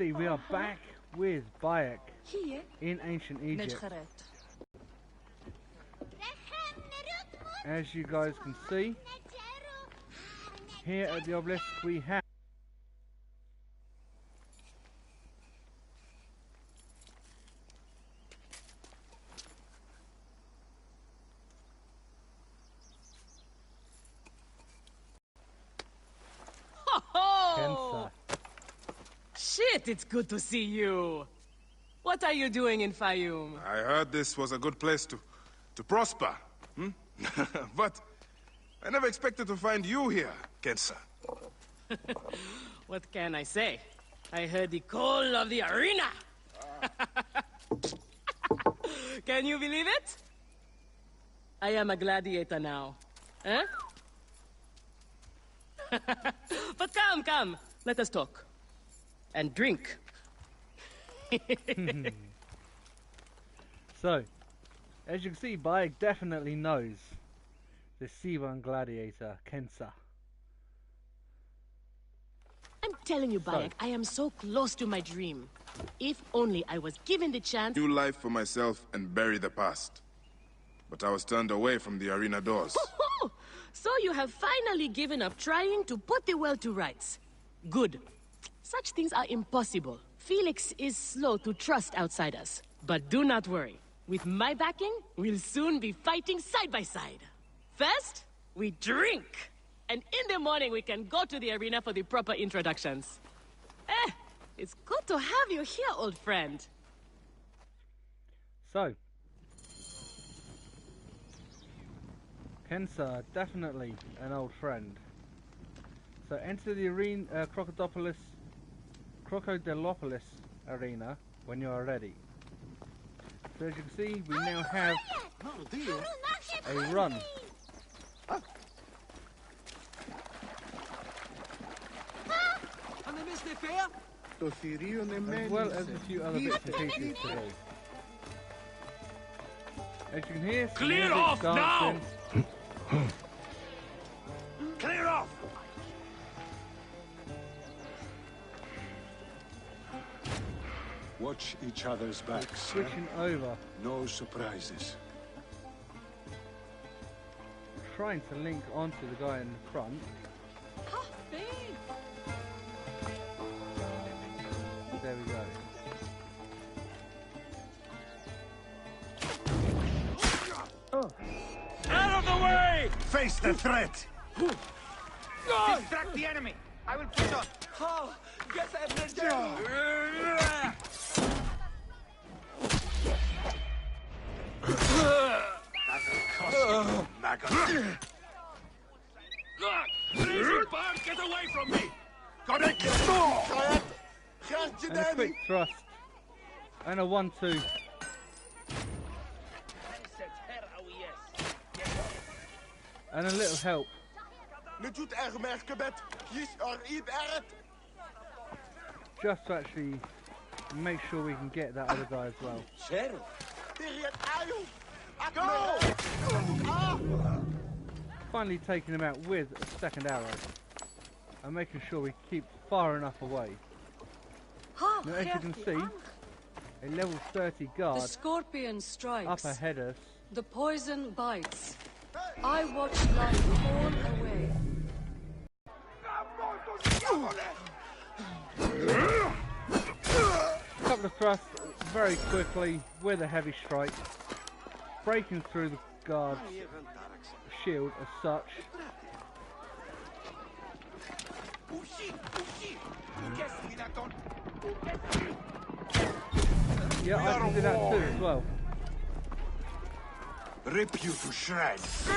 see, we are back with Bayak in ancient Egypt. As you guys can see, here at the obelisk we have Kensa. Shit, it's good to see you. What are you doing in Fayum? I heard this was a good place to prosper. But I never expected to find you here, Kensa. What can I say? I heard the call of the arena. Can you believe it? I am a gladiator now. Huh? But come, let us talk. And drink. So, as you can see, Bayak definitely knows the Siwan gladiator, Kensa. I'm telling you, Bayak, I am so close to my dream. If only I was given the chance... New life for myself and bury the past. But I was turned away from the arena doors. So you have finally given up trying to put the world to rights. Good. Such things are impossible. Felix is slow to trust outsiders. But do not worry. With my backing, we'll soon be fighting side by side. First, we drink. And in the morning, we can go to the arena for the proper introductions. It's good to have you here, old friend. So, Kensa, definitely an old friend. So enter the arena, Crocodilopolis arena when you are ready. So as you can see, we now have a run. As well as a few other bits and pieces to do. As you can hear, clear off now! Clear off! Watch each other's backs. Switching over. No surprises. Trying to link onto the guy in the front. There we go. Out of the way! Face the threat! Distract the enemy! I will push on! Oh, get that down! Lazy barn, get away from me! Got it! And a quick thrust. And a 1-2. And a little help. Just to actually make sure we can get that other guy as well. Finally taking him out with a second arrow. And making sure we keep far enough away. Now as you can see, a level 30 guard the scorpion strikes. up ahead of us. The poison bites. I watch life fall away. Couple of thrusts very quickly with a heavy strike, breaking through the guard's shield as such. Yeah, I can do that too as well. Rip you to shreds.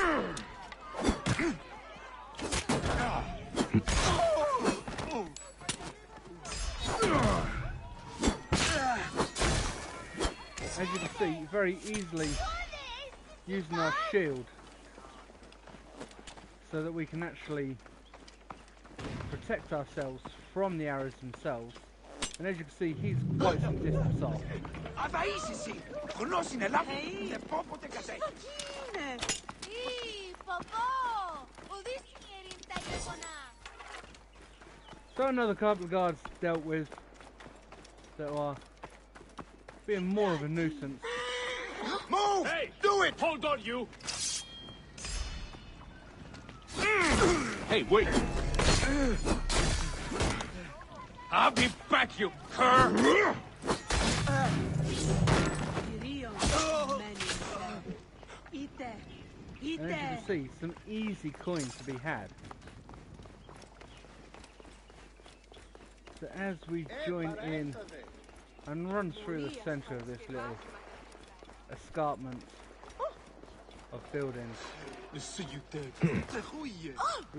As you can see, very easily using our shield so that we can actually protect ourselves from the arrows themselves. And as you can see, he's quite some distance off. So another couple of guards dealt with. that are being more of a nuisance. Move! Hey! Do it! Hold on, you! Hey, wait! I'll be back, you cur! And as you can see, some easy coins to be had. So as we join in and run through the centre of this little escarpment of buildings, we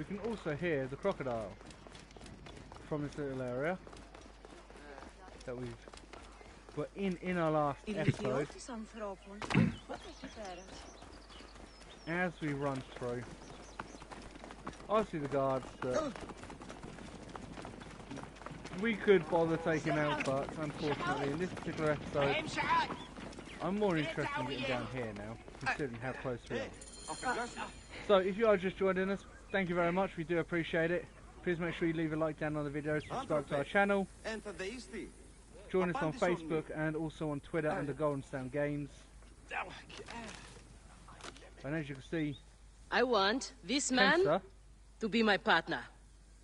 can also hear the crocodile from this little area that were in our last episode. As we run through, obviously the guards that we could bother taking out, but unfortunately in this particular episode I'm more interested in getting down here now, considering how close we are. So if you are just joining us, thank you very much, we do appreciate it. Please make sure you leave a like down on the video, subscribe to our channel, join us on Facebook and also on Twitter under Golden Sound Games. And as you can see, I want this man Kensa to be my partner.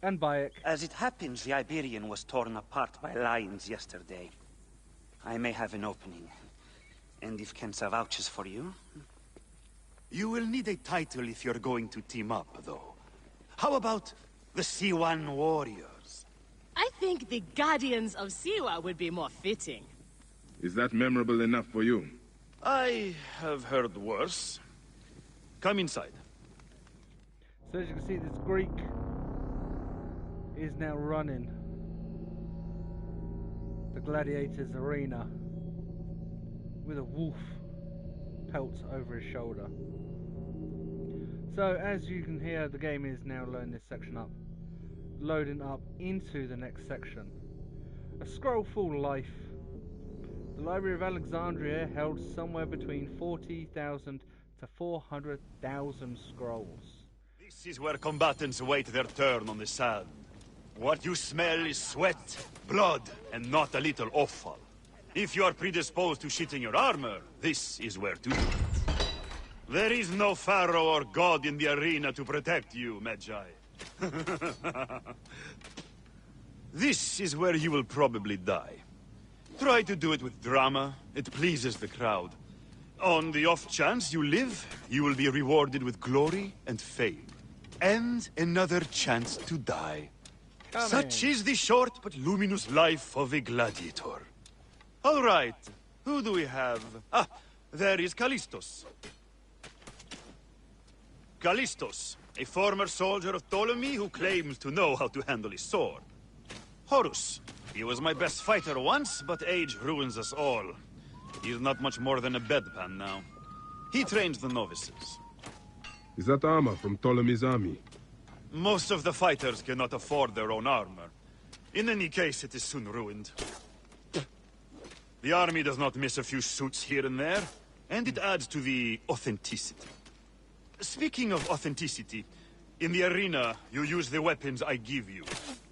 and Bayak. As it happens, the Iberian was torn apart by lions yesterday. I may have an opening. And if Kensa vouches for you... You will need a title if you're going to team up, though. How about the Siwan Warriors? I think the Guardians of Siwa would be more fitting. Is that memorable enough for you? I have heard worse. Come inside. So as you can see, this Greek is now running the gladiators arena with a wolf pelt over his shoulder. So as you can hear, the game is now loading this section up, loading up into the next section. A scroll full life. The Library of Alexandria held somewhere between 40,000 to 400,000 scrolls. This is where combatants wait their turn on the sand. What you smell is sweat, blood, and not a little offal. If you are predisposed to shitting your armor, this is where to do it. There is no pharaoh or god in the arena to protect you, Magi. This is where you will probably die. Try to do it with drama. It pleases the crowd. On the off chance you live, you will be rewarded with glory and fame. And another chance to die. Such is the short but luminous life of a gladiator. All right, who do we have? Ah, there is Callistos. Callistos, a former soldier of Ptolemy who claims to know how to handle his sword. Horus, he was my best fighter once, but age ruins us all. He's not much more than a bedpan now. He trains the novices. Is that armor from Ptolemy's army? Most of the fighters cannot afford their own armor. In any case, it is soon ruined. The army does not miss a few suits here and there, and it adds to the authenticity. Speaking of authenticity, in the arena, you use the weapons I give you.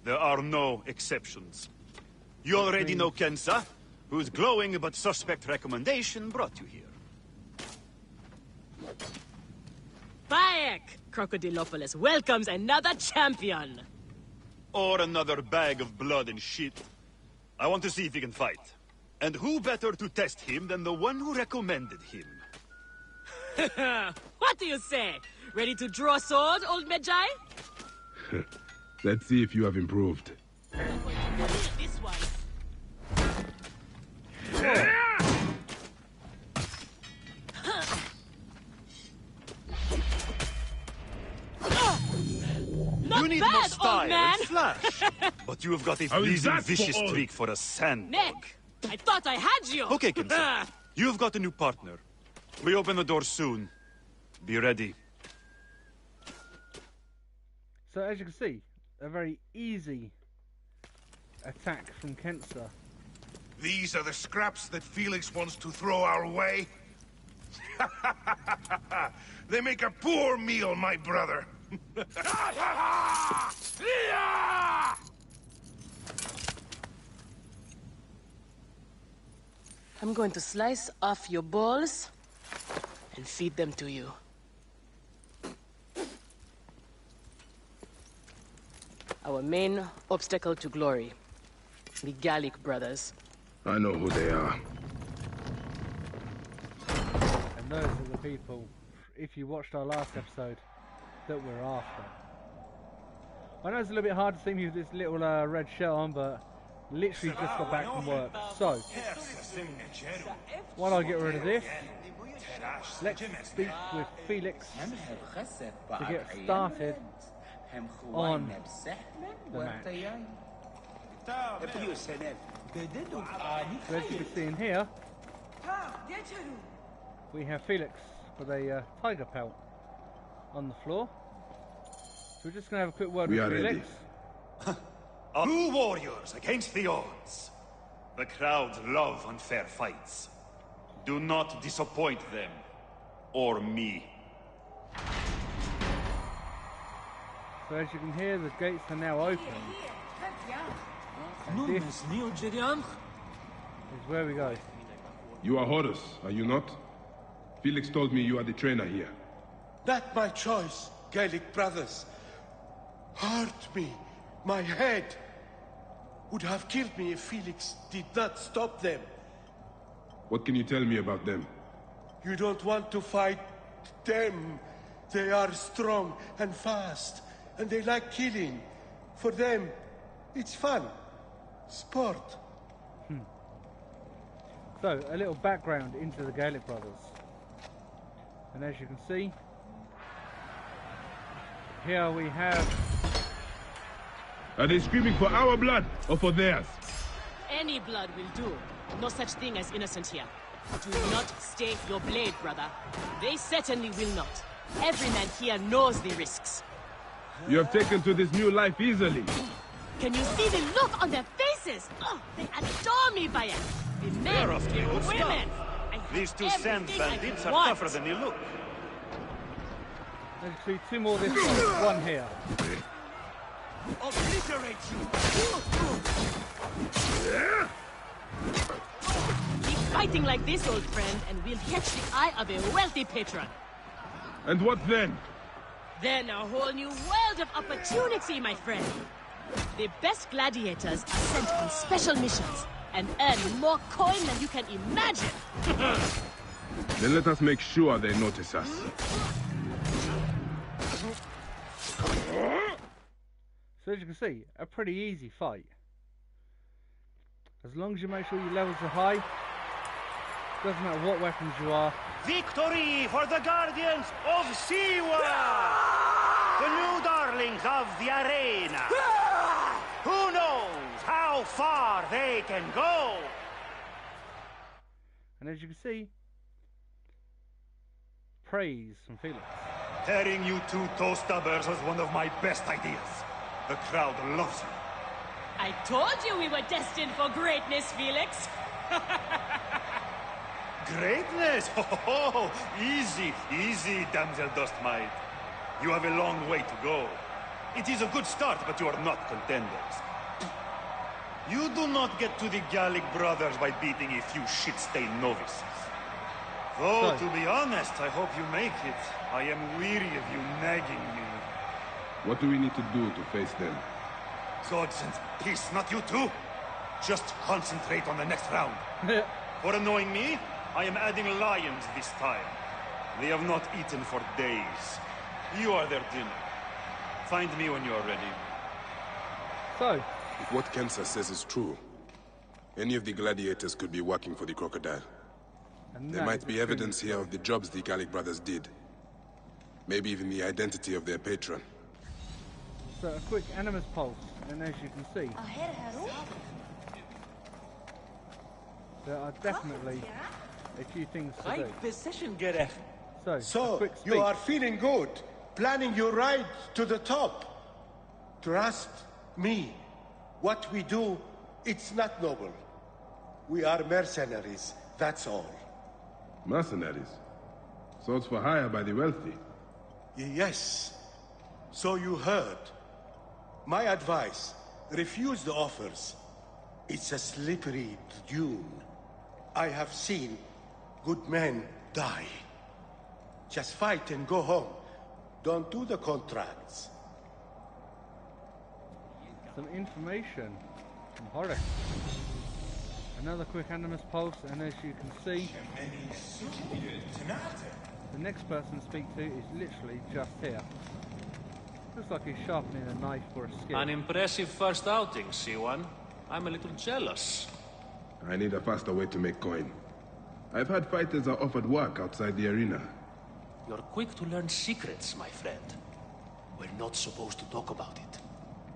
There are no exceptions. You already know Kensa, whose glowing but suspect recommendation brought you here. Bayak! Crocodilopolis welcomes another champion! Or another bag of blood and shit. I want to see if he can fight. And who better to test him than the one who recommended him? What do you say? Ready to draw sword, old Magi? Let's see if you have improved. This one. You need bad, more style old man. and flash. But you have got a How is pleasing, that for vicious all? streak for a sand. Nick! I thought I had you! Okay, Kensa. You've got a new partner. We open the door soon. Be ready. So as you can see, a very easy attack from Kensa. These are the scraps that Felix wants to throw our way? They make a poor meal, my brother. I'm going to slice off your balls and feed them to you. Our main obstacle to glory. The Gallic brothers. I know who they are. And those are the people, if you watched our last episode, that we're after. I know it's a little bit hard to see me with this little red shirt on, but literally just got back from work. So, while I get rid of this, let's speak with Felix to get started on the match. So as you can see in here, we have Felix with a tiger pelt on the floor. So we're just going to have a quick word with Felix. True warriors against the odds. The crowds love unfair fights. Do not disappoint them. Or me. So as you can hear, the gates are now open. And this is where we go. You are Horus, are you not? Felix told me you are the trainer here. Not my choice, Gallic brothers. Hurt me. My head would have killed me if Felix did not stop them. What can you tell me about them? You don't want to fight them. They are strong and fast, and they like killing. For them, it's fun. Sport. So, a little background into the Gallic brothers. And as you can see, here we have... Are they screaming for our blood or for theirs? Any blood will do. No such thing as innocent here. Do not stake your blade, brother. They certainly will not. Every man here knows the risks. You have taken to this new life easily. Can you see the look on their faces? Oh, they adore me, Bayak. The men, They're off to the good women. stuff. These two sand bandits are tougher than they look. Let's see two more this time. One here. Obliterate you! Keep fighting like this, old friend, and we'll catch the eye of a wealthy patron. And what then? Then a whole new world of opportunity, my friend. The best gladiators are sent on special missions and earn more coin than you can imagine. Then let us make sure they notice us. So as you can see, a pretty easy fight. As long as you make sure your levels are high, doesn't matter what weapons you are. Victory for the Guardians of Siwa! The new darlings of the arena! Who knows how far they can go? And as you can see, praise from Felix. Tearing you two toe-stubbers was one of my best ideas. The crowd loves you. I told you we were destined for greatness, Felix. Greatness? Oh, easy, easy, damsel Dustmite. You have a long way to go. It is a good start, but you are not contenders. You do not get to the Gallic brothers by beating a few shit-stained novices. Though, to be honest, I hope you make it. I am weary of you nagging me. What do we need to do to face them? Gods and peace, not you two. Just concentrate on the next round. For annoying me, I am adding lions this time. They have not eaten for days. You are their dinner. Find me when you are ready. So, If what Kensa says is true, any of the gladiators could be working for the Crocodile. There might be evidence here of the jobs the Gallic brothers did. Maybe even the identity of their patron. So a quick animus pulse, and as you can see, there are definitely a few things to do. So a quick speak. You are feeling good, planning your ride to the top. Trust me, what we do, it's not noble. We are mercenaries, that's all. Mercenaries? Sought for hire by the wealthy. Yes, so you heard. My advice, refuse the offers. It's a slippery dune. I have seen good men die. Just fight and go home. Don't do the contracts. Some information from Horace. Another quick animus pulse, and as you can see, the next person to speak to is literally just here. Looks like he's sharpening a knife for a skill. An impressive first outing, Siwan. I'm a little jealous. I need a faster way to make coin. I've had fighters are offered work outside the arena. You're quick to learn secrets, my friend. We're not supposed to talk about it.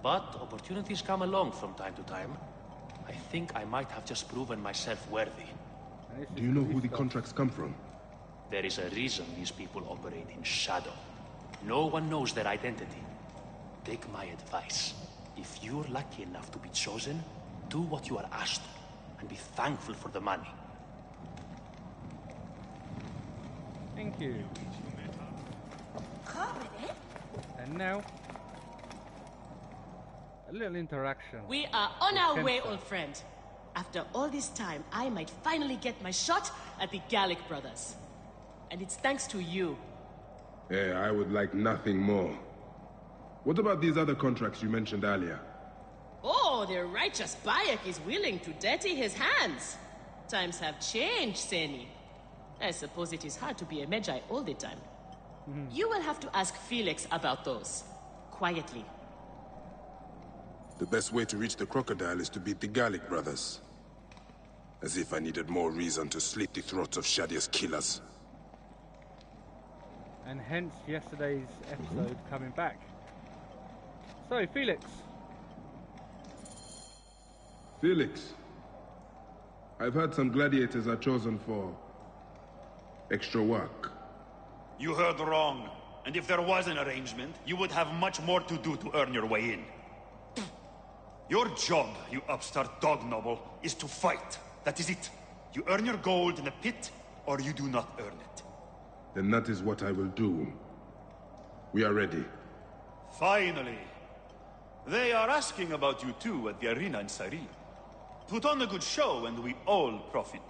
But opportunities come along from time to time. I think I might have just proven myself worthy. Do you know who the contracts come from? There is a reason these people operate in shadow. No one knows their identity. Take my advice. If you're lucky enough to be chosen, do what you are asked, and be thankful for the money. Thank you. And now, a little interaction. We are on our way, old friend. After all this time, I might finally get my shot at the Gallic brothers. And it's thanks to you. Yeah, I would like nothing more. What about these other contracts you mentioned earlier? Oh, the righteous Bayak is willing to dirty his hands. Times have changed, Seni. I suppose it is hard to be a Magi all the time. You will have to ask Felix about those. Quietly. The best way to reach the Crocodile is to beat the Gallic brothers. As if I needed more reason to slit the throats of Shadia's killers. And hence yesterday's episode coming back. So, Felix. Felix. I've heard some gladiators are chosen for extra work. You heard wrong. And if there was an arrangement, you would have much more to do to earn your way in. Your job, you upstart dog noble, is to fight. That is it. You earn your gold in the pit, or you do not earn it. Then that is what I will do. We are ready. Finally. They are asking about you too at the arena in Sari. Put on a good show and we all profit.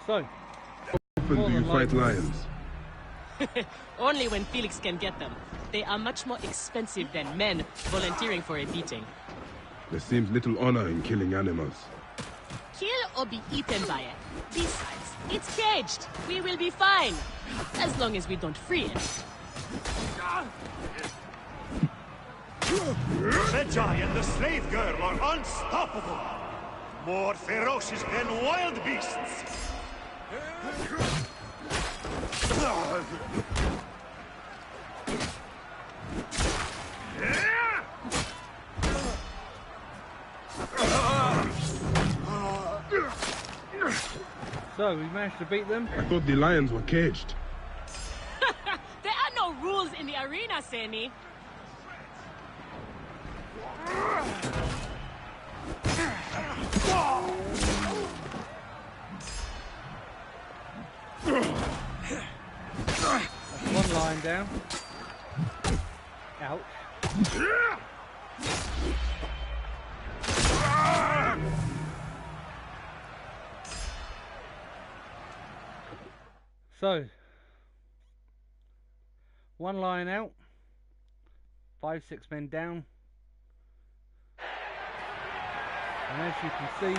So, how often do you fight lions? Only when Felix can get them. They are much more expensive than men volunteering for a beating. There seems little honor in killing animals. Kill or be eaten by it. Besides, it's caged. We will be fine. As long as we don't free it. Magi and the slave girl are unstoppable. More ferocious than wild beasts. So, we managed to beat them. I thought the lions were caged. There are no rules in the arena, Seni. One line down. Ouch. So, one line out, 5-6 men down, and as you can see,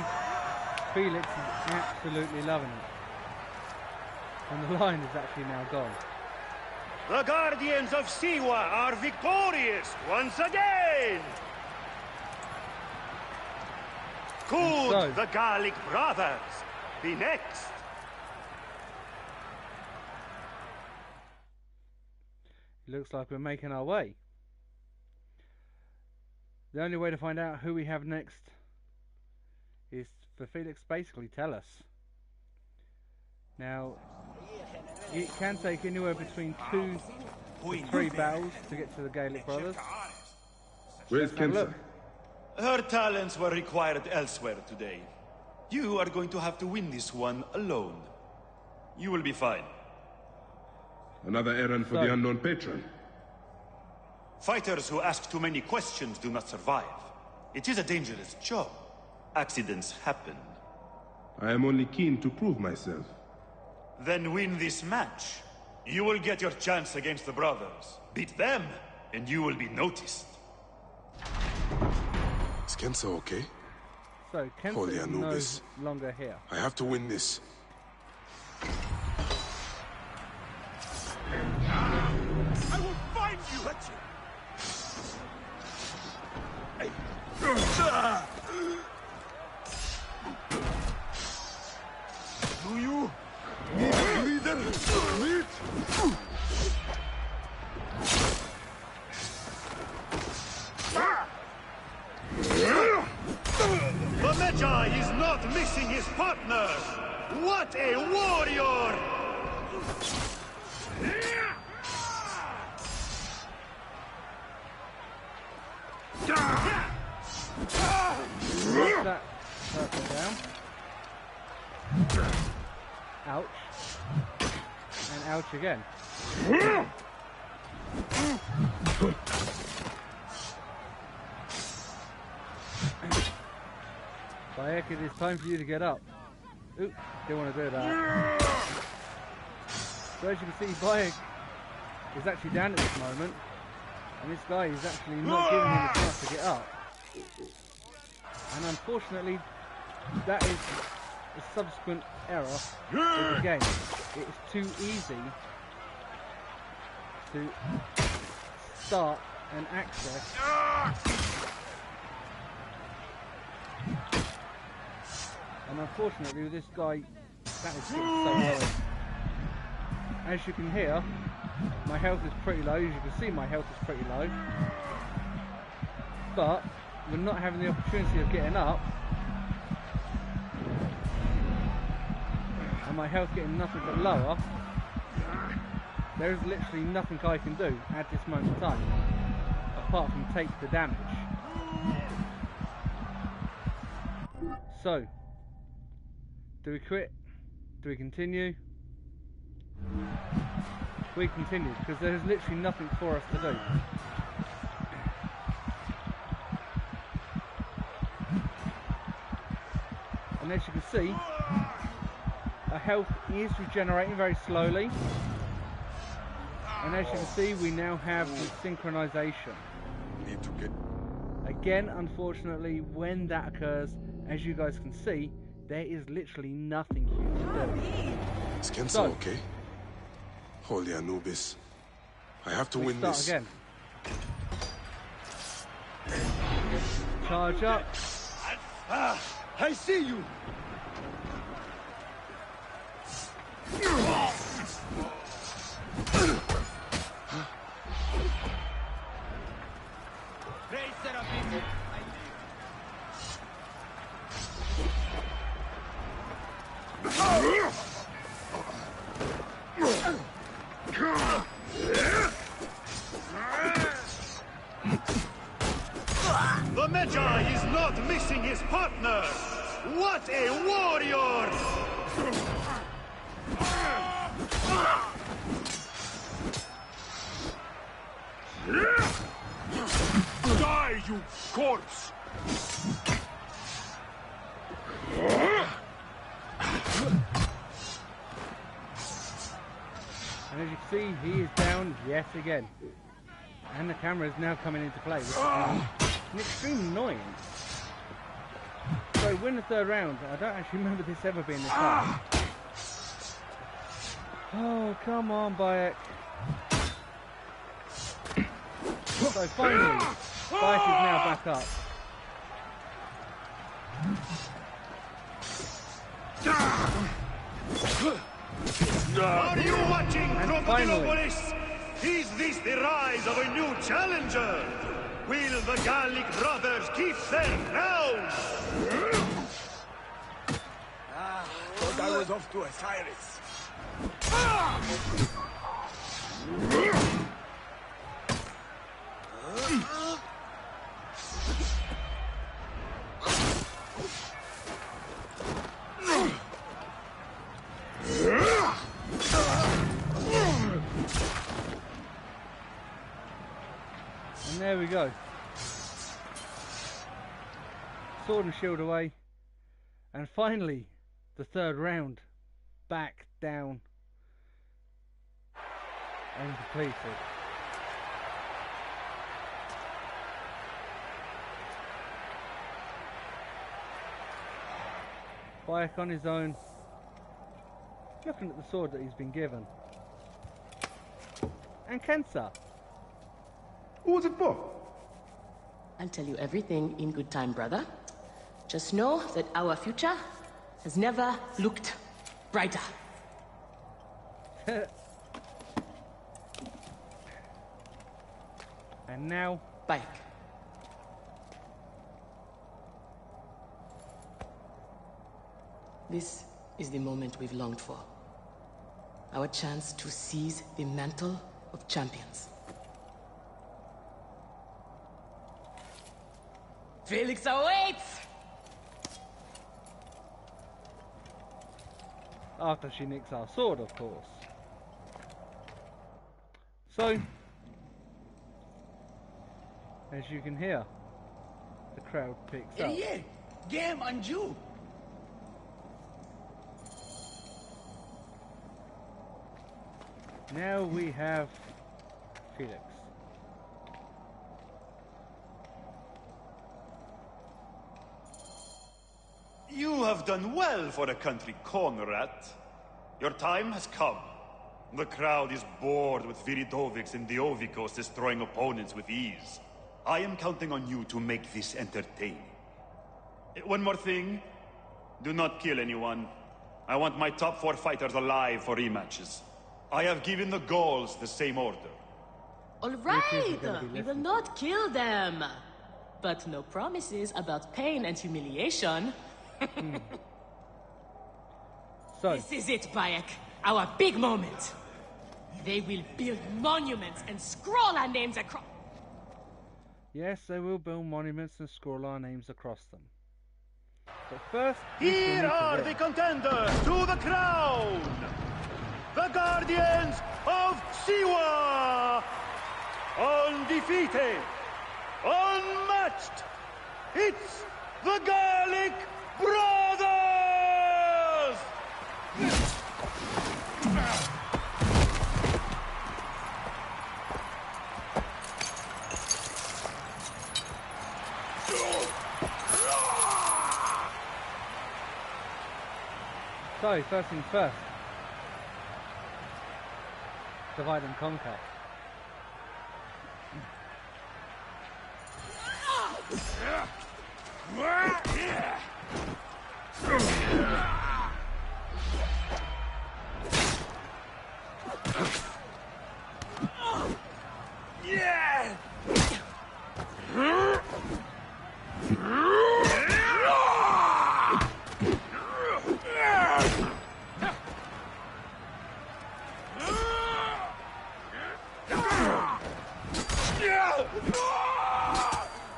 Felix is absolutely loving it, and the line is actually now gone. The Guardians of Siwa are victorious once again! Could So, the Gallic brothers be next? it looks like we're making our way. The only way to find out who we have next is for Felix to basically tell us. Now, it can take anywhere between 2 to 3 battles to get to the Gaelic brothers. Where's Kensa? Her talents were required elsewhere today. You are going to have to win this one alone. You will be fine. Another errand for the unknown patron. Fighters who ask too many questions do not survive. It is a dangerous job. Accidents happen. I am only keen to prove myself. Then win this match. You will get your chance against the brothers. Beat them, and you will be noticed. Is Kenzo okay? So, Kenzo is no longer here. I have to win this. I will find you! Do you need a breather? Meet? The Magi is not missing his partner! What a warrior! That circle down. Ouch. And ouch again. Bayak, it is time for you to get up. Oop, didn't want to do that. So as you can see, Bayak is actually down at this moment. And this guy is actually not giving him a chance to get up. And unfortunately, that is a subsequent error with the game. It is too easy to start and access and unfortunately with this guy, that is getting so low. As you can hear, my health is pretty low. As you can see, my health is pretty low. But we're not having the opportunity of getting up, and my health getting nothing but lower. There is literally nothing I can do at this moment in time, apart from take the damage. So, do we quit? Do we continue? We continue, because there is literally nothing for us to do. And as you can see, our health is regenerating very slowly. And as you can see, we now have the synchronization. Need to get... Again, unfortunately, when that occurs, as you guys can see, there is literally nothing you can do. Is Kenzo okay? Holy Anubis. I have to win this. Again. Charge up. I see you! The Magi is not missing his partner! What a warrior! Die, you corpse! And as you can see, he is down yet again. And the camera is now coming into play, which is an extreme annoyance. So win the third round. I don't actually remember this ever being this hard. Oh, come on, Bayak. So finally, Bayak is now back up. Are you watching, Crocodile? Is this the rise of a new challenger? Will the Gallic brothers keep their crown? Thought I was off to Osiris. And there we go. sword and shield away. And finally, the third round. Back, down, and completed. Bayak on his own, looking at the sword that he's been given. And Kensa. Who was it for? I'll tell you everything in good time, brother. Just know that our future has never looked brighter. And now, Bayak. This is the moment we've longed for. Our chance to seize the mantle of champions. Felix awaits! After she nicks our sword, of course. So, as you can hear, the crowd picks up. Hiya, game and you. Now we have Felix. You have done well for a country corner rat. Your time has come. The crowd is bored with Viridovics and Diovikos destroying opponents with ease. I am counting on you to make this entertaining. One more thing. Do not kill anyone. I want my top 4 fighters alive for rematches. I have given the Gauls the same order. All right, we will not kill them. But no promises about pain and humiliation. So, this is it, Bayak. Our big moment. They will build monuments and scroll our names across. yes, they will build monuments and scroll our names across them. But first, here are the contenders to the crown. The Guardians of Siwa! Undefeated! Unmatched! It's the Gallic Brothers! So, first things first. Divide and conquer.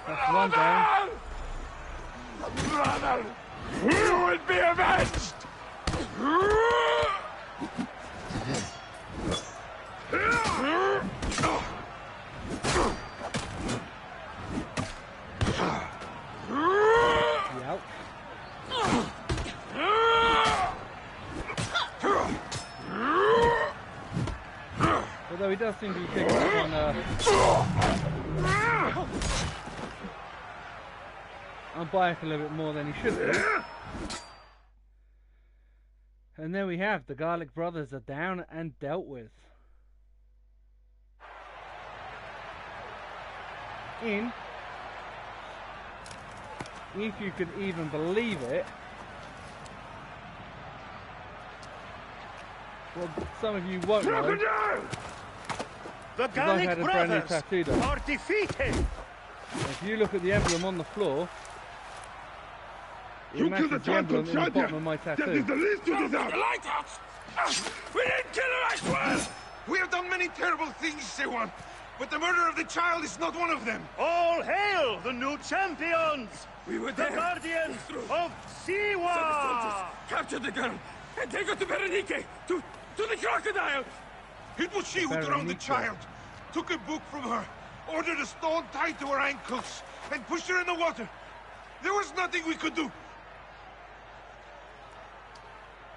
That's one down. Brother, you will be avenged! Yep. Although he does seem to be picking up on Bayak a little bit more than he should be. And there we have, the Garlic Brothers are down and dealt with. If you could even believe it, well, some of you won't know. The Gallic Brothers tattoo are defeated! If you look at the emblem on the floor, it matches the emblem in the bottom of my tattoo. That is the least you deserve! The lighthouse! We didn't kill her, I swear! We have done many terrible things, Siwan, but the murder of the child is not one of them. All hail the new champions! We were the there. Guardians of Siwa! Captured the girl and take her to Berenike, to the Crocodile! It was she who drowned the child, took a book from her, ordered a stone tied to her ankles, and pushed her in the water. There was nothing we could do!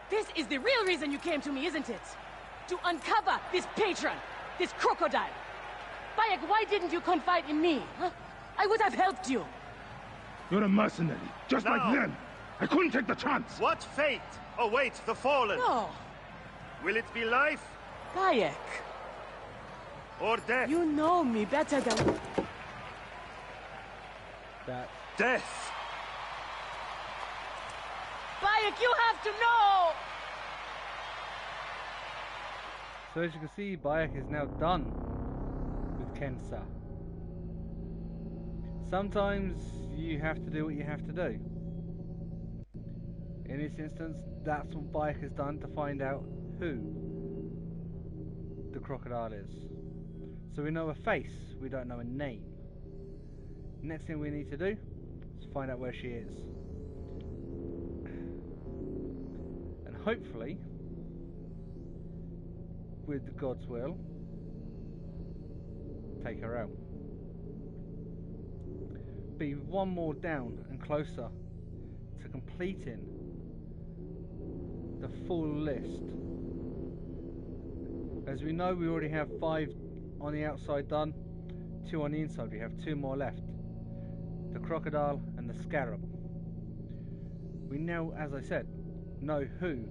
This is the real reason you came to me, isn't it? To uncover this patron, this crocodile. Bayak, why didn't you confide in me? Huh? I would have helped you. You're a mercenary, just like them. I couldn't take the chance. What fate awaits the fallen? No. Will it be life? Bayak. Or death? You know me better than... That. Death! Bayak, you have to know! So as you can see, Bayak is now done with Kensa. Sometimes you have to do what you have to do. In this instance, that's what Bayak has done to find out who the crocodile is. So we know a face, we don't know a name. Next thing we need to do is find out where she is. And hopefully, with God's will, take her out. Be one more down and closer to completing the full list. As we know, we already have 5 on the outside done, 2 on the inside. We have 2 more left, the crocodile and the scarab. We now, as I said, know who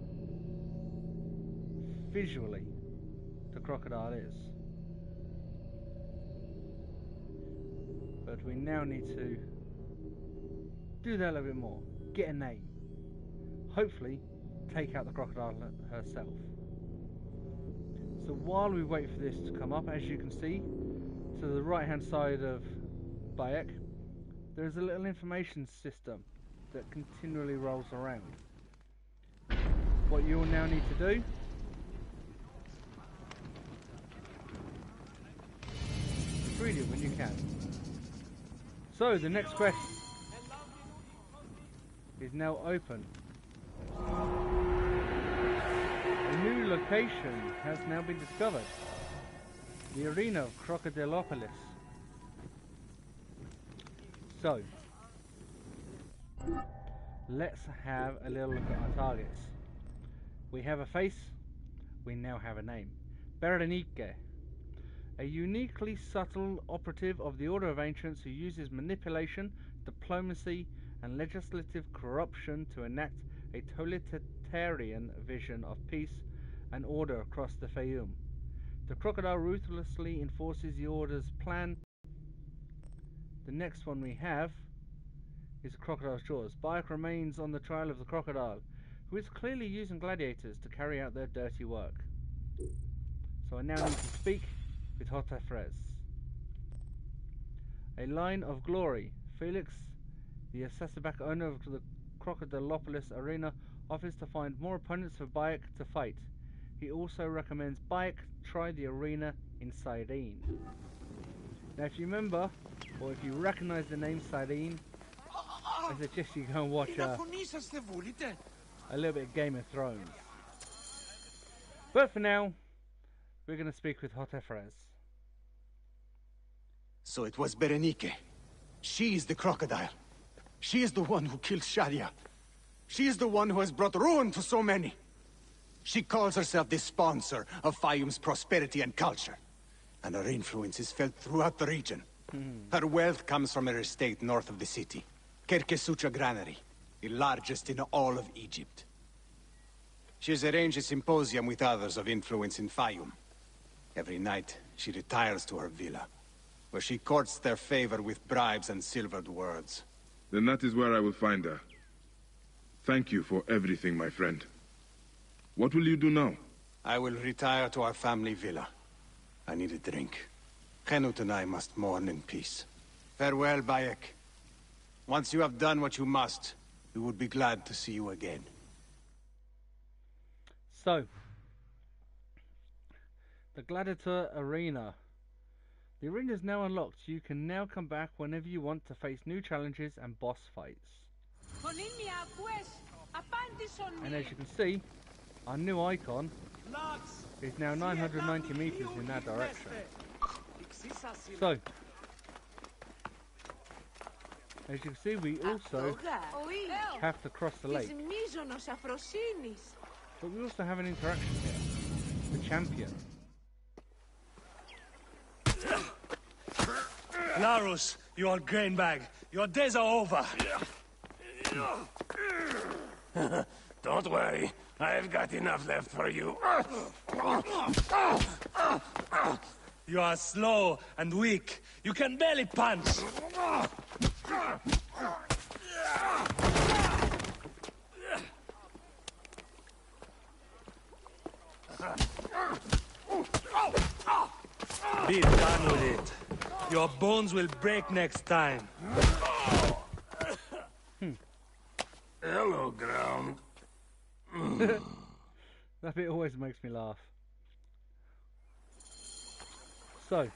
visually the crocodile is, but we now need to do that a little bit more, get a name, hopefully take out the crocodile herself. So while we wait for this to come up, as you can see to the right hand side of Bayak, there's a little information system that continually rolls around. What you will now need to do is read it when you can. So the next quest is now open. A new location has now been discovered. The arena of Crocodilopolis. So, let's have a little look at our targets. We have a face, we now have a name. Berenike, a uniquely subtle operative of the Order of Ancients who uses manipulation, diplomacy, and legislative corruption to enact a totalitarian vision of peace and order across the Fayum. The crocodile ruthlessly enforces the Order's plan. The next one we have is Crocodile's Jaws. Bayak remains on the trail of the crocodile, who is clearly using gladiators to carry out their dirty work. So I now need to speak with Hotefres. A line of glory. Felix, the Assassin Brotherhood owner of the Crocodilopolis arena, offers to find more opponents for Bayak to fight. He also recommends Bayak try the arena in Cyrene. Now if you remember, or if you recognise the name Cyrene, I suggest you go and watch a little bit of Game of Thrones. But for now, we're going to speak with Hotefres. So it was Berenike. She is the crocodile. She is the one who killed Shadia. She is the one who has brought ruin to so many. She calls herself the sponsor of Fayum's prosperity and culture. And her influence is felt throughout the region. Her wealth comes from her estate north of the city. Kerkesucha Granary, the largest in all of Egypt. She has arranged a symposium with others of influence in Fayum. Every night, she retires to her villa, where she courts their favor with bribes and silvered words. Then that is where I will find her. Thank you for everything, my friend. What will you do now? I will retire to our family villa. I need a drink. Henut and I must mourn in peace. Farewell, Bayak. Once you have done what you must, we would be glad to see you again. So, the Gladiator Arena. The arena is now unlocked. You can now come back whenever you want to face new challenges and boss fights. And as you can see, our new icon is now 990 meters in that direction. So, As you can see, we also have to cross the lake. But we also have an interaction here. The champion. Larus, you old grain bag. Your days are over. Don't worry. I've got enough left for you. You are slow and weak. You can barely punch. Be done with it. Your bones will break next time. Hello, ground. That bit always makes me laugh. So,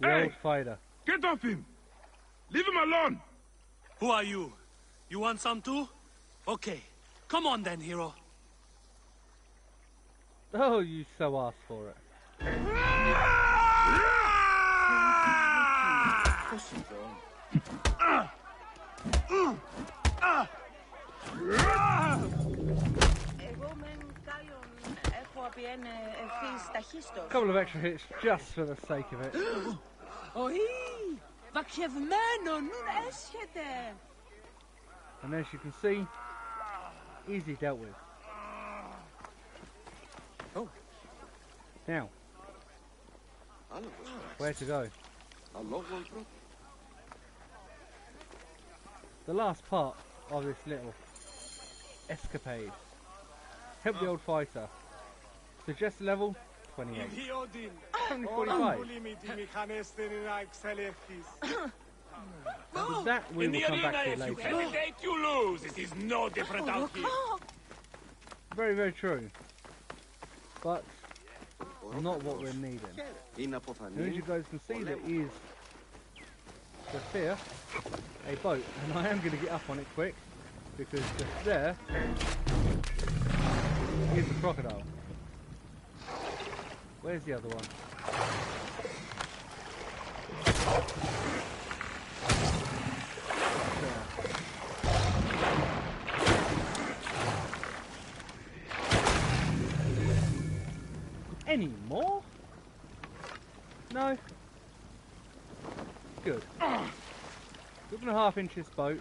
the old fighter. Get off him! Leave him alone! Who are you? You want some too? Okay. Come on then, hero. Oh, you so asked for it. A couple of extra hits just for the sake of it. And as you can see, easy dealt with. Oh. Now, where to go? The last part of this little escapade. Help the old fighter. Suggested level 28. Only 45. With that we will come back to later. If you hesitate, you lose. It is no different out here. Very, very true. But not what we're needing. And as you guys can see, there is just here a boat, and I am going to get up on it quick because just there is the crocodile. Where's the other one? Any more? No? Good. 2.5 inches boat.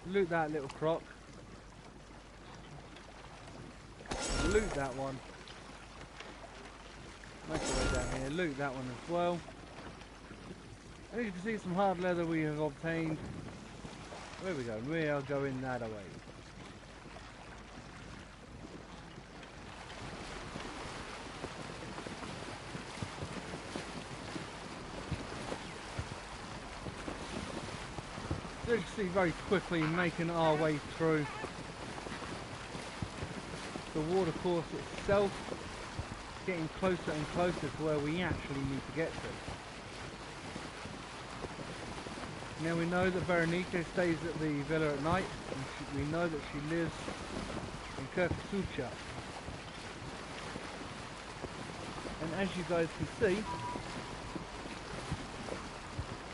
Loot that little croc. Loot that one. Make our way down here. Loot that one as well. And as you can see, some hard leather we have obtained. Where are we going? We are going that way. So as you can see, very quickly making our way through the watercourse itself, getting closer and closer to where we actually need to get to. Now we know that Veronica stays at the villa at night, and we know that she lives in Kirkasucha. And as you guys can see,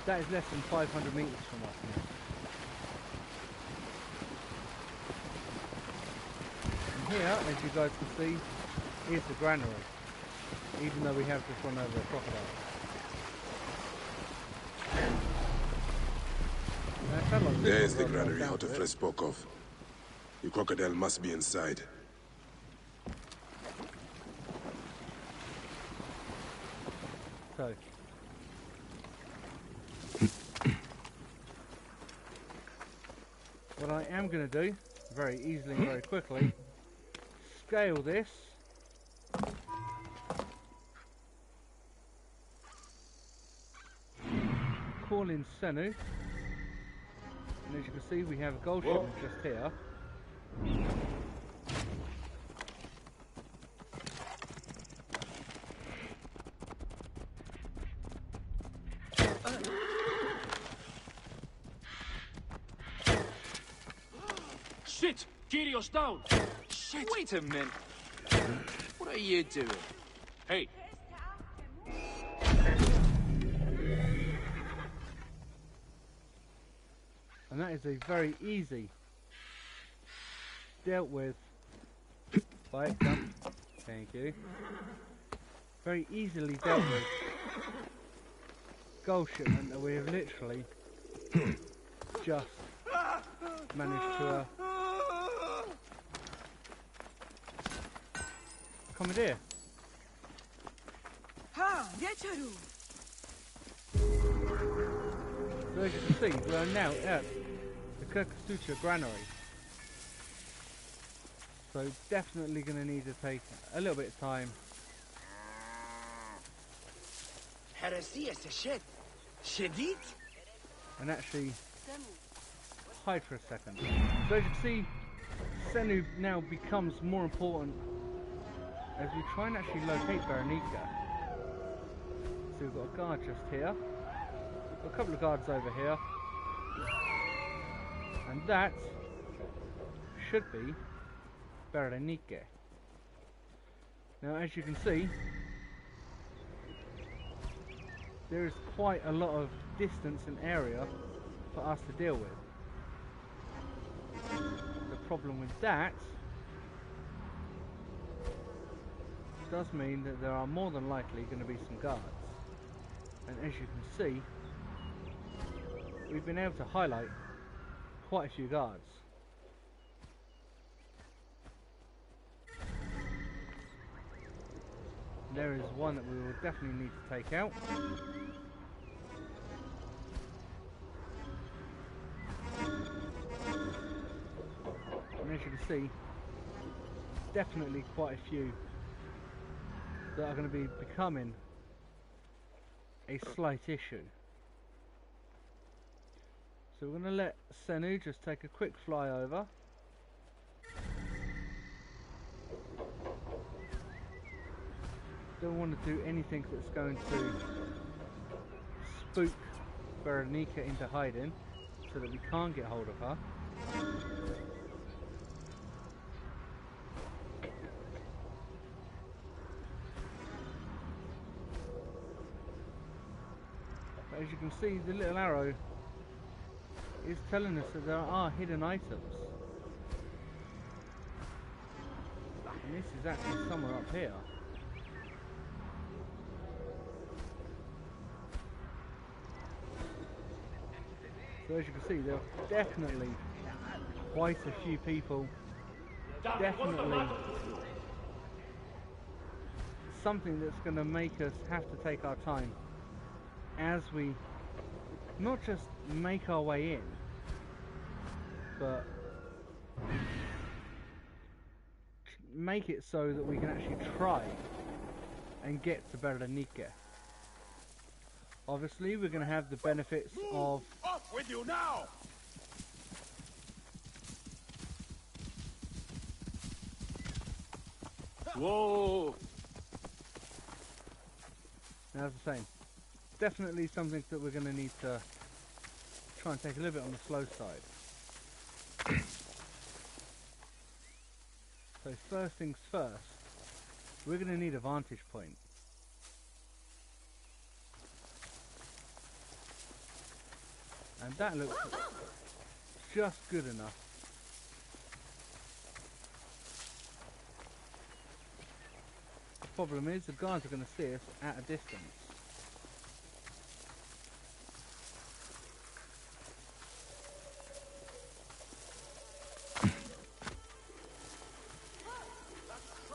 that is less than 500 meters from us now. Here, as you guys can see, is the granary, even though we have just run over a crocodile. There is the granary Hautefle spoke of. The crocodile must be inside. So, what I am going to do, very easily and very quickly, scale this, call in Senu, and as you can see we have a gold shipment just here. Shit! Kirio's down! Shit! Wait a minute! What are you doing? Hey! And that is a very easy dealt with by thank you. Very easily dealt with gold shipment that we have literally just managed to commandeer. So as you can see, we are now at the Kirkasucha granary. So definitely going to need to take a little bit of time. And actually hide for a second. So as you can see, Senu now becomes more important as we try and actually locate Veronica. So we've got a guard just here. A couple of guards over here. And that should be Veronica. Now as you can see, there is quite a lot of distance and area for us to deal with. The problem with that does mean that there are more than likely going to be some guards. And as you can see, we've been able to highlight quite a few guards. There is one that we will definitely need to take out. And as you can see, definitely quite a few that are going to be becoming a slight issue. So we're going to let Senu just take a quick fly over. Don't want to do anything that's going to spook Veronica into hiding so that we can't get hold of her. But as you can see, the little arrow is telling us that there are hidden items. And this is actually somewhere up here. So as you can see, there are definitely quite a few people, definitely something that's going to make us have to take our time as we not just make our way in, but make it so that we can actually try and get to Veronica. Obviously, we're going to have the benefits of... Off with you now! Whoa! Now, as I was saying, definitely something that we're going to need to try and take a little bit on the slow side. So first things first, we're going to need a vantage point. And that looks just good enough. The problem is the guards are going to see us at a distance.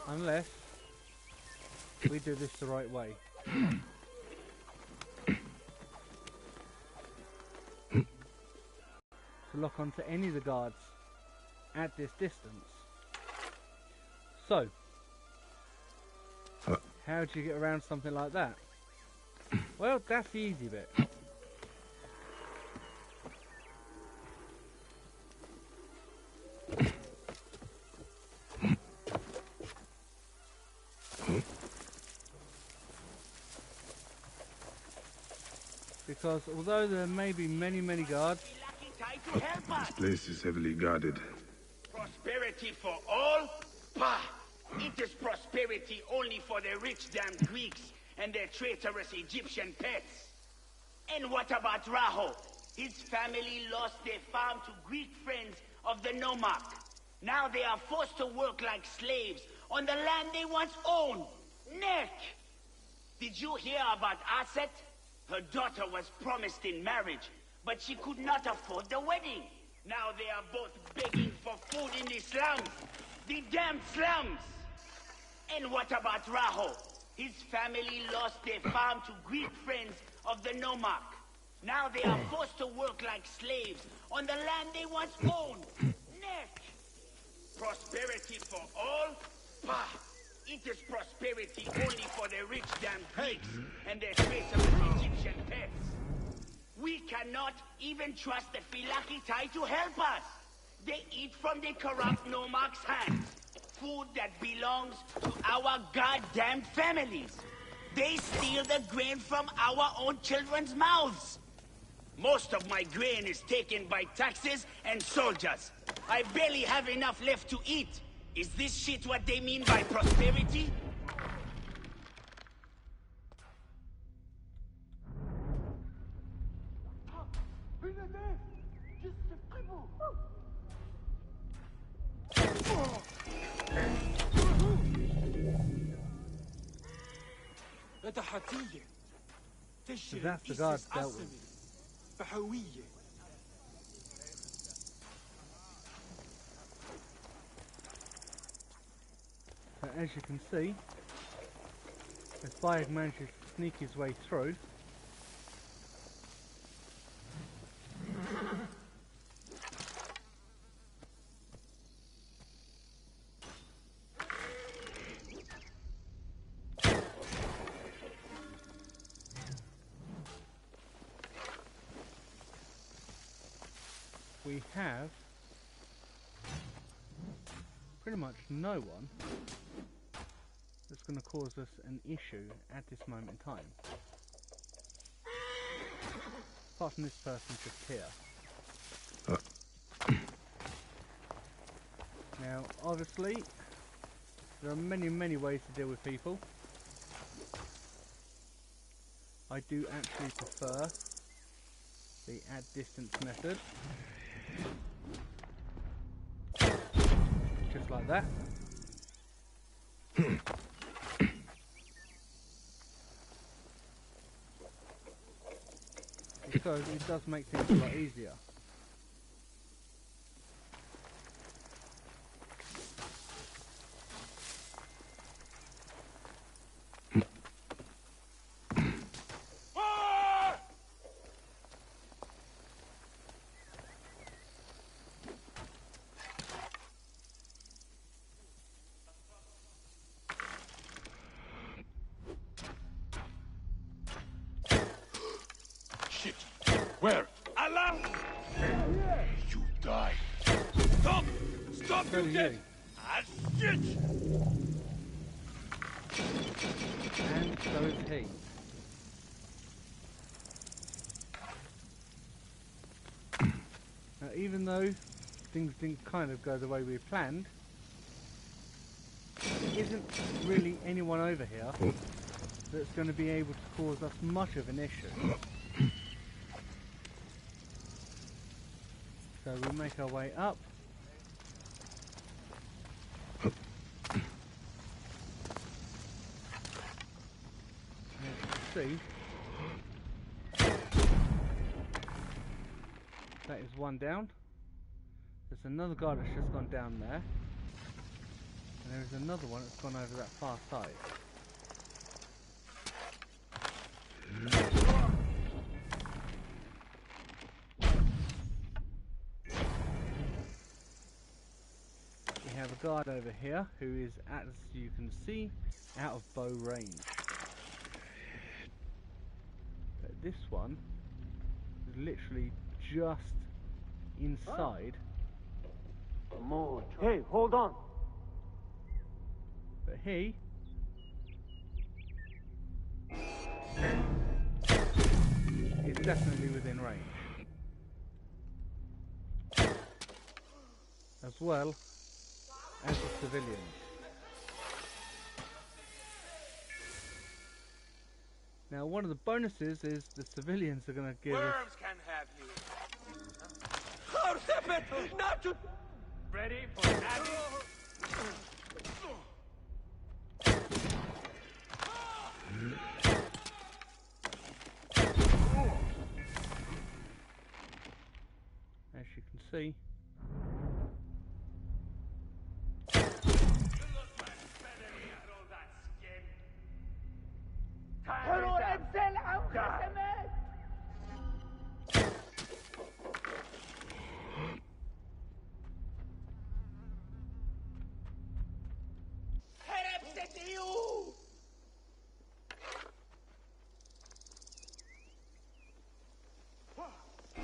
Unless we do this the right way. To lock onto any of the guards at this distance. So, how do you get around something like that? Well, that's the easy bit. Because although there may be many guards, this place is heavily guarded. Prosperity for all? Bah! It is prosperity only for the rich damn Greeks and their traitorous Egyptian pets. And what about Raho? His family lost their farm to Greek friends of the Nomarch. Now they are forced to work like slaves on the land they once owned. Neck! Did you hear about Aset? Her daughter was promised in marriage, but she could not afford the wedding. Now they are both begging for food in the slums. The damn slums! And what about Raho? His family lost their farm to Greek friends of the Nomarch. Now they are forced to work like slaves on the land they once owned. Neck! Prosperity for all? Bah! It is prosperity only for the rich damn Greeks and their traitors Egyptian pets. We cannot even trust the Philakitai to help us. They eat from the corrupt Nomarch's hands. Food that belongs to our goddamn families. They steal the grain from our own children's mouths. Most of my grain is taken by taxes and soldiers. I barely have enough left to eat. Is this shit what they mean by prosperity? So that's the guard dealt with. So as you can see, as Bayak manages to sneak his way through, we have pretty much no one that's going to cause us an issue at this moment in time. Apart from this person just here. Now, obviously, there are many ways to deal with people. I do actually prefer the at distance method. Just like that. Because it does make things a lot easier. Where? Allah! You die. Stop! Stop, you dead! Ah, shit! And so is he. Now, even though things didn't kind of go the way we planned, there isn't really anyone over here that's going to be able to cause us much of an issue. So we make our way up. As you can see, that is one down. There's another guy that's just gone down there. And there's another one that's gone over that far side. We have a guard over here who is, as you can see, out of bow range. But this one is literally just inside. Hey, hold on. But he is definitely within range. As well as the civilians. Now, one of the bonuses is the civilians are going to give us can have you. Ready for Abby? As you can see.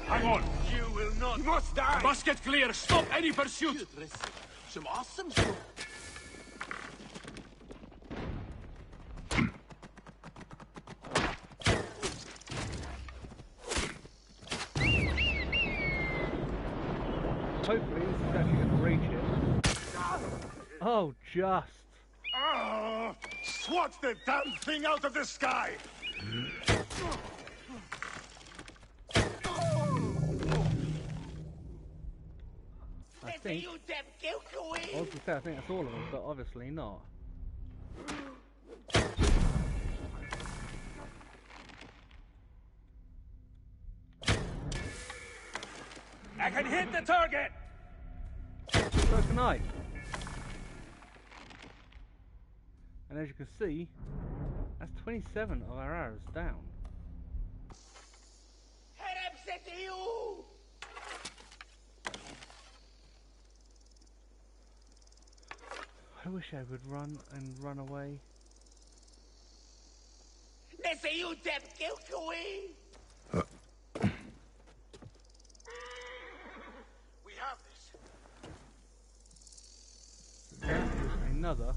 Hang on! You will not! You must die! Must get clear! Stop any pursuit! Some awesome Hopefully this is actually going to reach it. Oh, just. Oh, swat the damn thing out of the sky! I think that's all of them, but obviously not. I can hit the target! So can I. And as you can see, that's 27 of our arrows down. I wish I would run and run away. We have this. Another.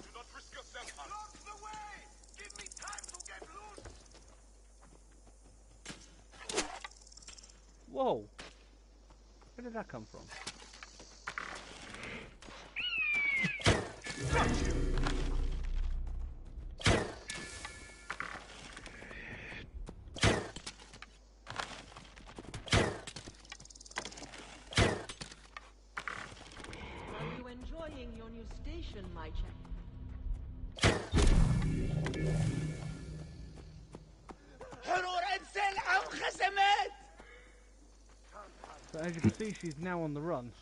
Do not risk yourself. Block the way! Give me time to get loose! Whoa! Where did that come from? Got you! Are you enjoying your new station, my chap? So as you can see, she's now on the run.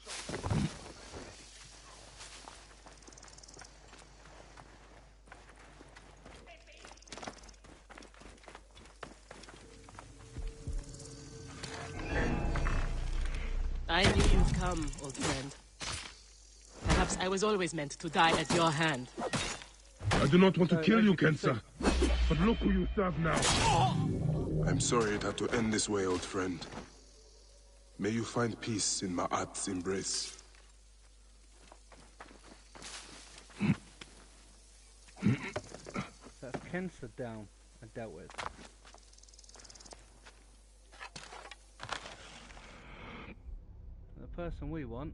I knew you'd come, old friend. Perhaps I was always meant to die at your hand. I do not want to kill you, Kensa. But look who you serve now. I'm sorry it had to end this way, old friend. May you find peace in Ma'at's embrace. That's Kensa down and dealt with. The person we want.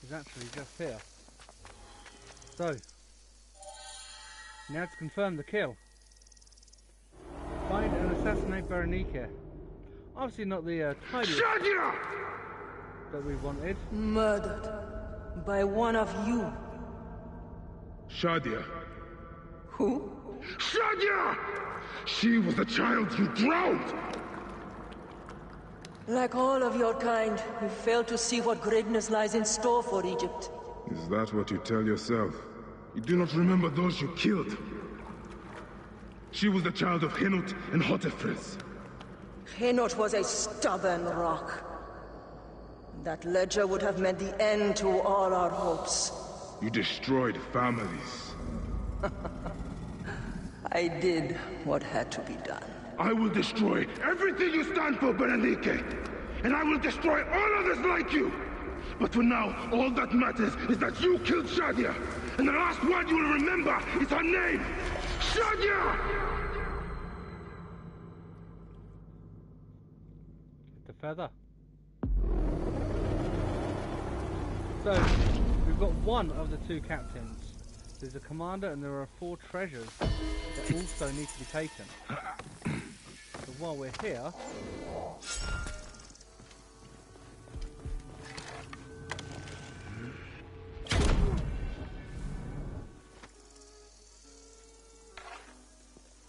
He's actually just here. So, now to confirm the kill. Find and assassinate Berenike. Obviously not the tidiest that we wanted. Murdered by one of you. Shadia. Who? Shadia! She was the child you drowned! Like all of your kind, you fail to see what greatness lies in store for Egypt. Is that what you tell yourself? You do not remember those you killed. She was the child of Henut and Hotefres. Henut was a stubborn rock. That ledger would have meant the end to all our hopes. You destroyed families. I did what had to be done. I will destroy everything you stand for, Berenike! And I will destroy all others like you! But for now, all that matters is that you killed Shadia! And the last word you will remember is her name! Shadia! The feather. So, we've got one of the two captains. There's a commander and there are 4 treasures that also need to be taken. So while we're here...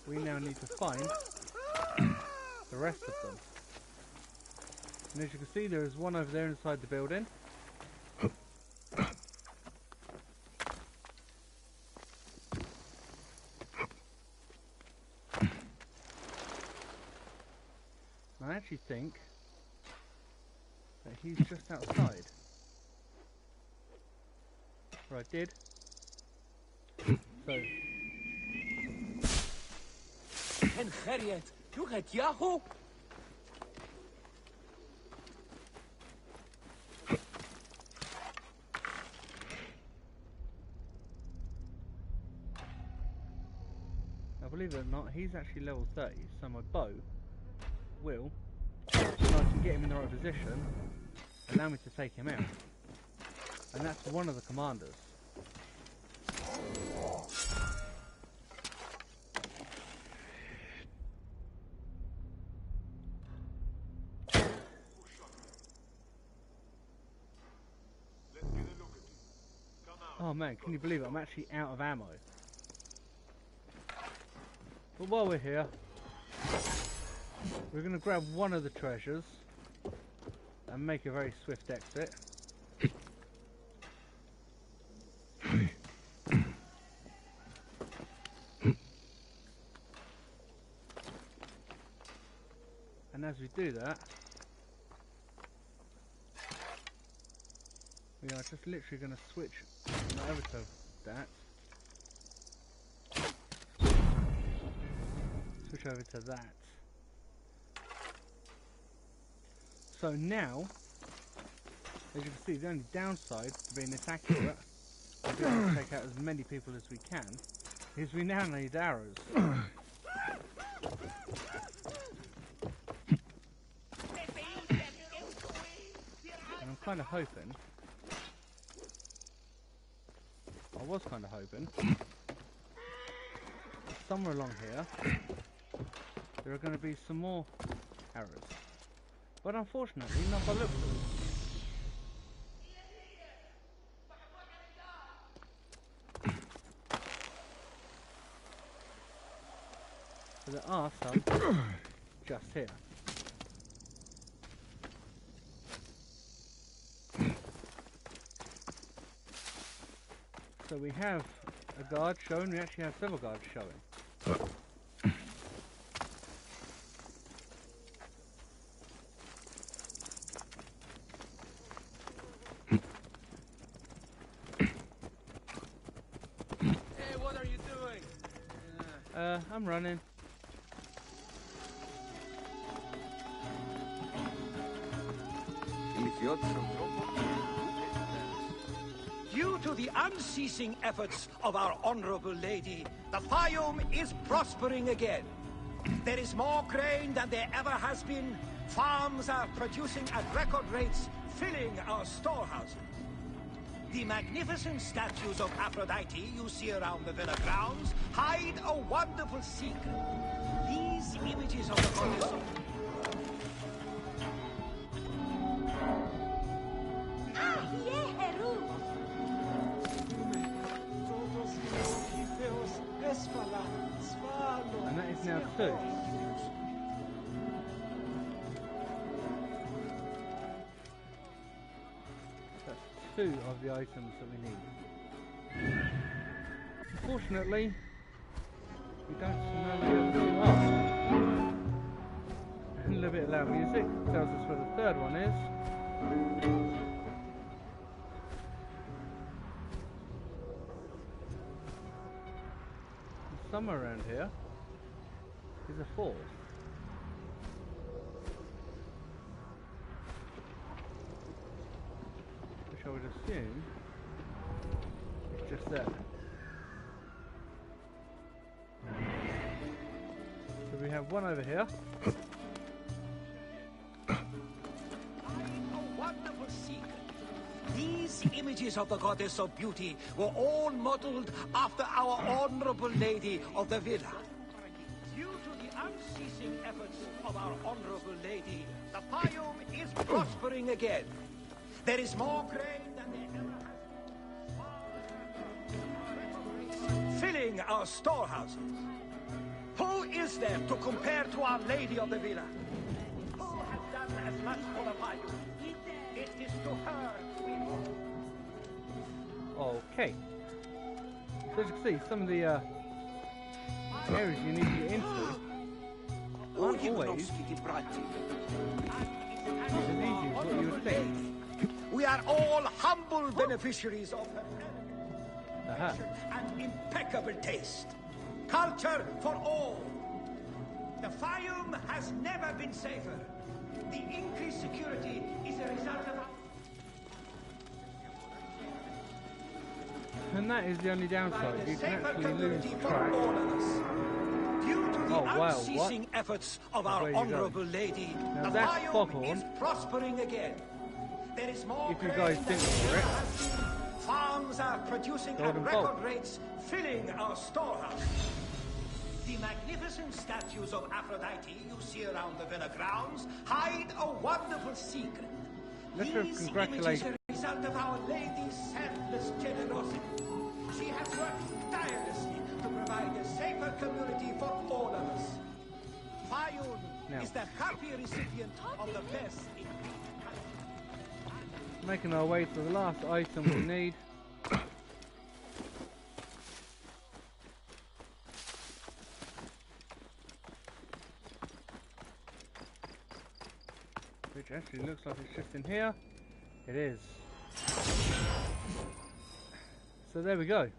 we now need to find the rest of them. And as you can see, there is one over there inside the building. I actually think that he's just outside. Or I did. So. And Harriet, you had Yahoo? Now believe it or not, he's actually level 30, so my bow will, so I can get him in the right position, allow me to take him out. And that's one of the commanders. Oh man, can you believe it? I'm actually out of ammo. But while we're here, we're going to grab one of the treasures and make a very swift exit. And as we do that, we are just literally going to switch over to that. Switch over to that. So now, as you can see, the only downside to being this accurate, and being able to take out as many people as we can, is we now need arrows. And I'm kind of hoping, I was kind of hoping, somewhere along here, there are going to be some more arrows. But unfortunately, not by the looks of it. So there are some just here. So we have a guard showing, we actually have several guards showing. Hey, what are you doing? I'm running. Due to the unceasing efforts of our honorable lady, the Fayoum is prospering again. There is more grain than there ever has been. Farms are producing at record rates, filling our storehouses. The magnificent statues of Aphrodite you see around the villa grounds hide a wonderful secret. These images of the goddess And that is now 2. That's 2 of the items that we need. Unfortunately, we don't know where the 2 are. And a little bit of loud music tells us where the 3rd one is. Somewhere around here is a 4th. Which I would assume is just there. So we have one over here. a wonderful secret. These images of the goddess of beauty were all modeled after our honorable lady of the villa. Due to the unceasing efforts of our honorable lady, the Fayum is prospering again. There is more grain than there ever has been, filling our storehouses. Who is there to compare to our lady of the villa? Who has done as much for the Fayum? It is to her we owe. Okay. So as you can see, some of the areas you need to get into aren't always as easy as what you would think. We are all humble beneficiaries of her and impeccable taste. Culture for all. The Fayum has never been safer. The increased security is a result of our... And that is the only downside. You can actually lose track. Due to the unceasing efforts of our honorable lady, now the that Fayum is prospering again. There is more if you guys think for it. Farms are producing at record rates, filling our storehouse. The magnificent statues of Aphrodite you see around the villa grounds hide a wonderful secret. These images are a result of Our Lady's selfless generosity. She has worked tirelessly to provide a safer community for all of us. Fayum is the happy recipient of the best in making our way to the last item we need. Which actually looks like it's just in here. It is. So there we go.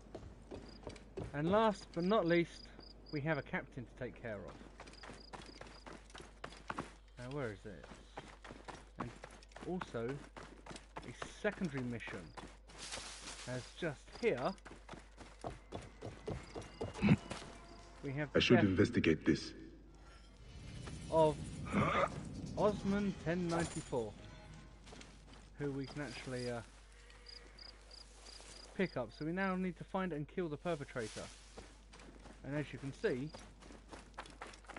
And last but not least, we have a captain to take care of. Now where is it? And also a secondary mission. As just here, we have the I should death investigate this. Of Osman 1094, who we can actually pick up. So we now need to find and kill the perpetrator. And as you can see,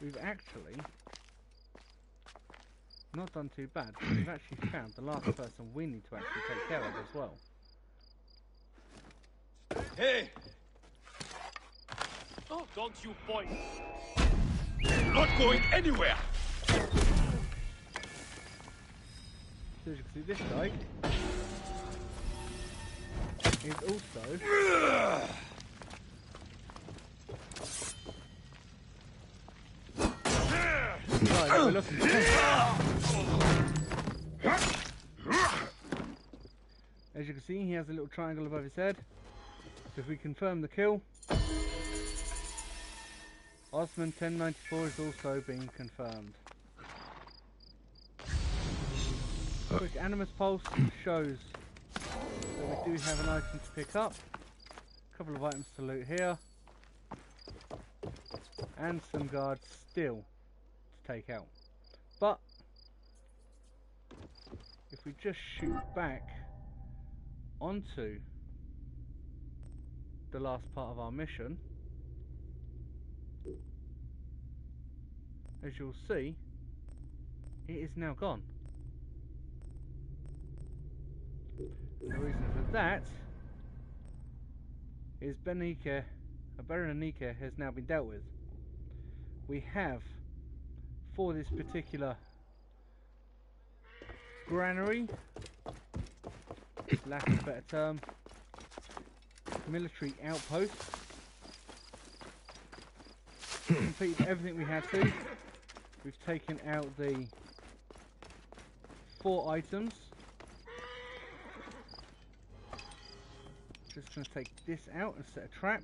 we've actually not done too bad. We've actually found the last person we need to actually take care of as well. Hey! Oh, don't you point! Not going anywhere! So as you can see, this guy is also right, we're looking for. As you can see, he has a little triangle above his head. So if we confirm the kill, Osman 1094 is also being confirmed. Quick Animus Pulse shows that we do have an item to pick up. A couple of items to loot here. And some guards still to take out. But if we just shoot back onto the last part of our mission, as you'll see, it is now gone. The reason for that is Berenica has now been dealt with. We have, for this particular granary, lack of a better term, military outpost, completed everything we had to. We've taken out the 4 items. Just going to take this out and set a trap.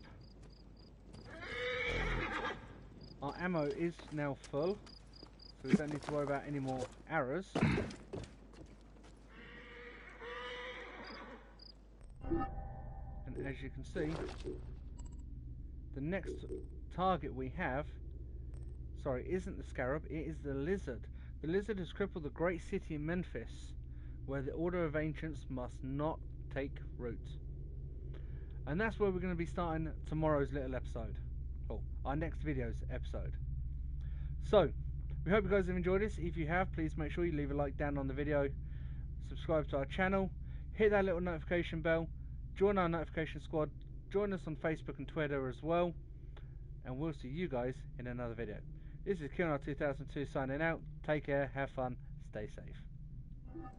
Our ammo is now full, so we don't need to worry about any more arrows. And as you can see, the next target we have, sorry, isn't the scarab, it is the lizard. The lizard has crippled the great city of Memphis where the Order of Ancients must not take root. And that's where we're going to be starting tomorrow's little episode. Oh, our next video's episode. So, we hope you guys have enjoyed this. If you have, please make sure you leave a like down on the video. Subscribe to our channel. Hit that little notification bell. Join our notification squad. Join us on Facebook and Twitter as well. And we'll see you guys in another video. This is Kill2002 signing out. Take care, have fun, stay safe.